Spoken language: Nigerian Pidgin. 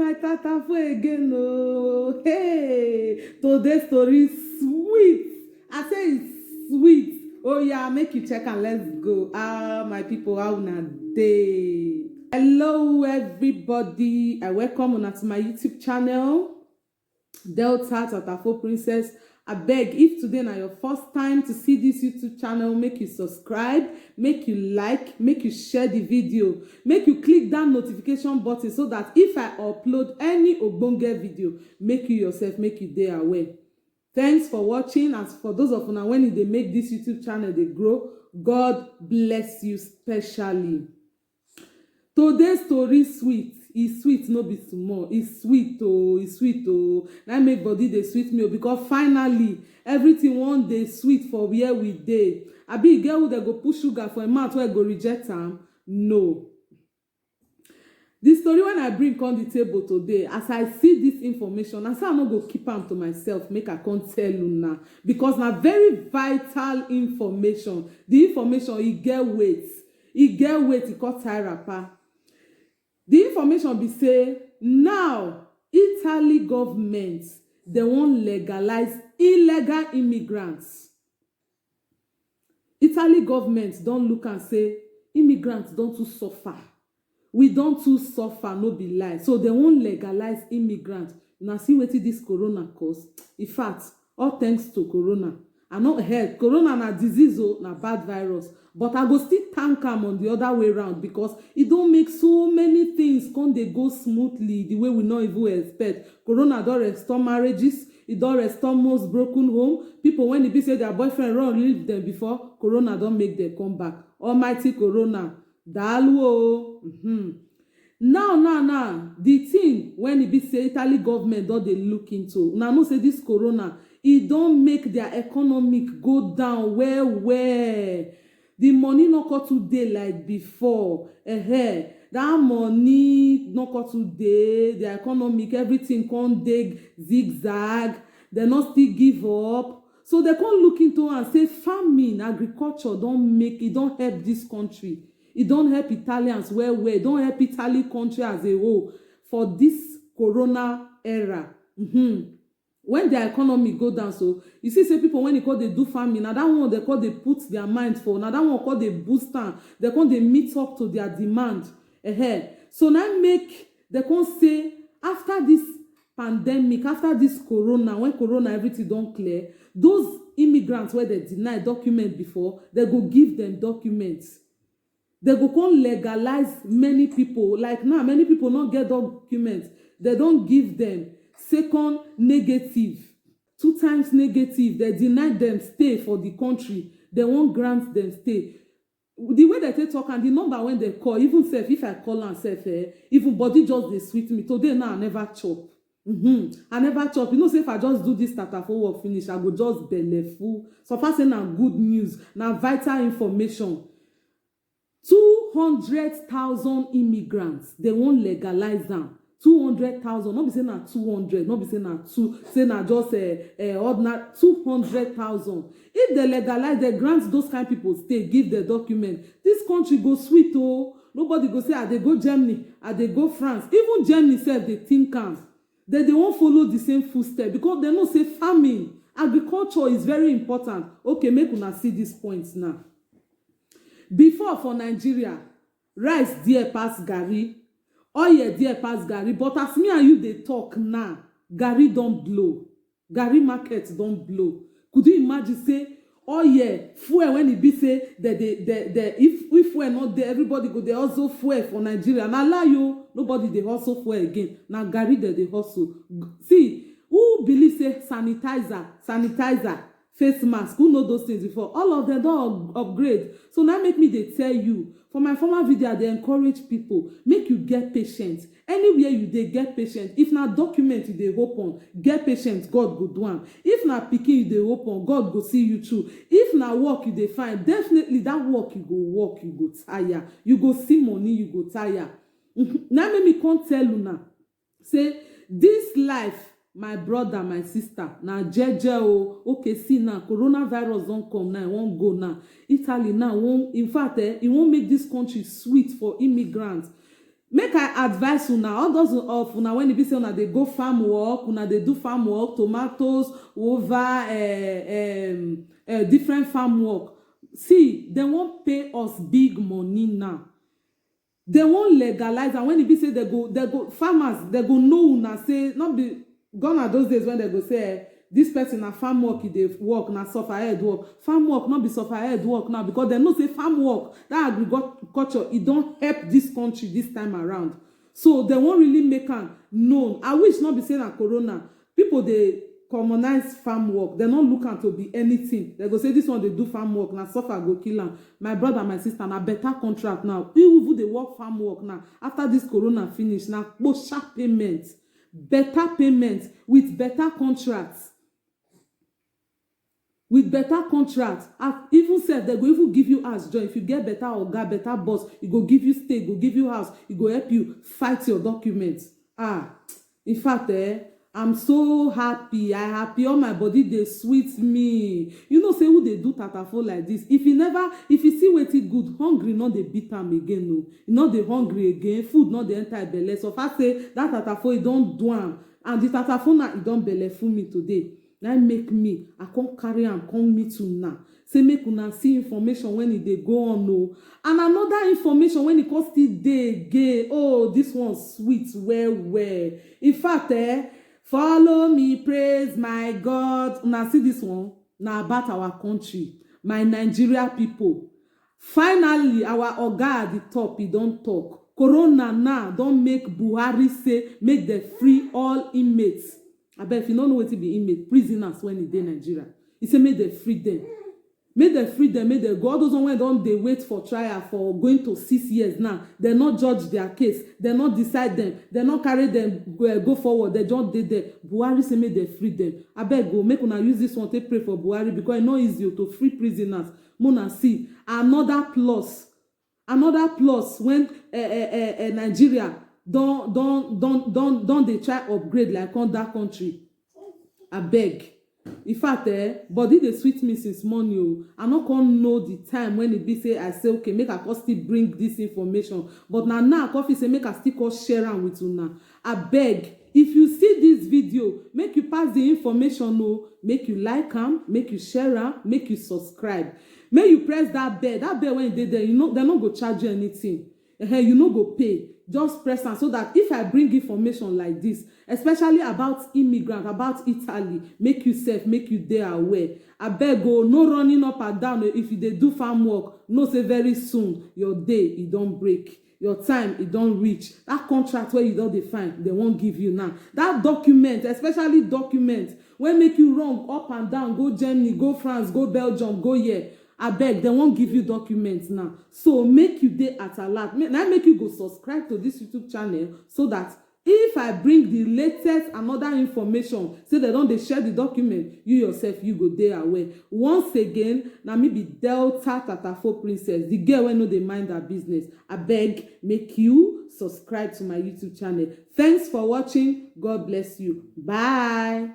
my tata for again. Oh, hey, today's story is sweet. I say it's sweet. Oh yeah, make you check and let's go. My people, how una dey? Hello, everybody. I welcome una to my YouTube channel, Delta Tatafo Princess. Abeg, if today na your first time to see this YouTube channel, make you subscribe, make you like, make you share the video, make you click that notification button so that if I upload any ogbonge video, make you yourself, make you dey aware. Thanks for watching. As for those of una when they make this YouTube channel they grow, God bless you specially. Today's story sweet. It's sweet, no be small. It's sweet, oh, it's sweet, oh. That make body dey sweet me, oh, because finally everything one day sweet for where we dey. Abi e get who they go put sugar for a mouth where go reject am? No. The story when I bring on the table today, as I see this information, I say I no go keep am to myself, make I come tell una, because na very vital information. The information e get weight, e cut tie wrapper. The information be say now Italy government they wan legalize illegal immigrants. Italy government don look and say immigrants don too suffer. We don too suffer, no be lie. So they wan legalize immigrants. Una see wetin this corona cause. In fact, all thanks to corona. I no heard corona na disease o, na bad virus. But I go still thank am on the other way round because e don make so many things come dey go smoothly the way we no even expect. Corona don restore marriages, e don restore most broken home. People when e be say their boyfriend run leave them before, corona don make them come back. Almighty corona, daalụ o. Now, the thing when e be say Italy government don dey look into, una know say this corona e don make their economic go down well. The money no come too dey like before. That money no come too dey. Their economic everything come dey zigzag. They no still give up. So they come look into and say farming, agriculture don help this country. It don't help Italians well. It don't help Italy country as a whole for this corona era. When their economy go down, so you see, say people when they call they do farming, now that one they call they put their mind for. Now that one call they boost down. They call they meet up to their demand. So now they can say after this pandemic, after this corona, when corona everything don't clear, those immigrants where they deny document before, they go give them documents. They go come legalize many people. Like now, many people not get documents. They don't give them second negative, 2 times negative. They deny them stay for the country. They won't grant them stay. The way that they talk and the number when they call, even self, if I call and self, even body just they sweet me. Today now I never chop. I never chop. You know, say if I just do this Tatafo work finish, I go just belle full. So far say now good news, now vital information. 200,000 immigrants, they won't legalize them. 200,000, not be saying na 200, not be saying na 2, say na just ordinary 200,000. If they legalize, they grant those kind of people stay, give the document. This country go sweet, oh. Nobody go say, they go Germany, they go France. Even Germany said they think they won't follow the same footsteps because they know say farming, agriculture is very important. Okay, make una see these points now. Before for Nigeria, rice dear pass garri, oil dear pass garri, but as me and you they talk now, garri don't blow, garri market don't blow. Could you imagine say oil fuel when it be say that if fuel not there, everybody go they also fuel for Nigeria. Now lie you, nobody they hustle fuel again. Now garri they hustle. See who believe say sanitizer. Face mask, who know those things before? All of them don't upgrade. So now make me they tell you. For my former video, they encourage people. Make you get patient. Anywhere you they get patient. If na document you they open, get patient, God go do am. If na pikin you they open, God go see you through. If na work you they find, definitely that work you go work, you go tire. You go see money, you go tire. Now make me come tell you now. Say, this life, my brother, my sister, na jeje o. Okay, see now, coronavirus don't come now, it won't go now. Italy now won't, in fact, it won't make this country sweet for immigrants. make I advise una, all those of una when e be say una dey go farm work, una dey do farm work, tomatoes, over different farm work. See, dem wan pay us big money now. Dem wan legalize, and when e be say they go farmers, they go know una say, not be gone are those days when they go say this person na farm work e dey work, na suffer head work. Farm work no be suffer head work now, because dem know say farm work, that agriculture, e don help this country this time around. So dem wan really make am known. I wish not be say na corona people dey commonize farm work. Dem no look am to be anything. Dem go say this one dey do farm work, na suffer go kill am. My brother, my sister, na better contract now. People who dey work farm work now, after this corona finish, na sharp payment, better payment with better contracts. With better contracts, even sef dem go even give you house join. If you get better oga, better boss, e go give you stay, go give you house, e go help you fight your documents. In fact, I'm so happy. I happy, all my body dey sweet me. You know say who dey do tatafo like this, if you see wetin good, hungry no dey beat am again. No, e no dey hungry again, food no dey enter belle. So far say that tatafo, e don do am, and the tatafo na e don belle full me today. Na make me, I come carry am come meet una, say make una see information when e dey go on. No, and another information when e come still dey again. Oh, this one sweet well well. In fact, follow me, praise my God. Una see this one, na about our country, my Nigeria people. Finally, our oga at the top, he don talk. Corona now don make Buhari say make dem free all inmates. Abeg, if you no know wetin be inmate, prisoners when e dey Nigeria, he say make dem free them, make dem free them, make dem go. All those one wey don dey wait for trial for going to 6 years now, dem no judge their case, dem no decide them, dem no carry them go forward, dem just dey there. Buhari say make dem free them. Abeg go, make una use this one take pray for Buhari, because e no easy to free prisoners. Muna see another plus when Nigeria don dey try upgrade like on that country. Abeg, in fact, body dey sweet me since morning. I no come know the time when e be say I say okay, make I come still bring this information, but now I come feel say make I still come share am with una. Abeg, if you see this video, make you pass the information. Make you like am, make you share am, make you subscribe, make you press that bell when e dey there. You know dem no go charge you anything. You no go pay. Just press am, so that if I bring information like this, especially about immigrant, about Italy, make you sef, make you dey aware. Abeg o, no running up and down. If you dey do farm work, know say very soon your day e don break, your time e don reach. That contract wey you don dey find, they wan give you now. That document, especially document wey make you run up and down, go Germany, go France, go Belgium, go here. Abeg, dem wan give you documents now, so make you dey at alert. Na make you go subscribe to this YouTube channel, so that if I bring the latest another information, say dem don dey share the document, you yourself you go dey aware. Once again, na me be Delta Tatafo Princess, the girl wey no dey mind her business. Abeg, make you subscribe to my YouTube channel. Thanks for watching. God bless you. Bye.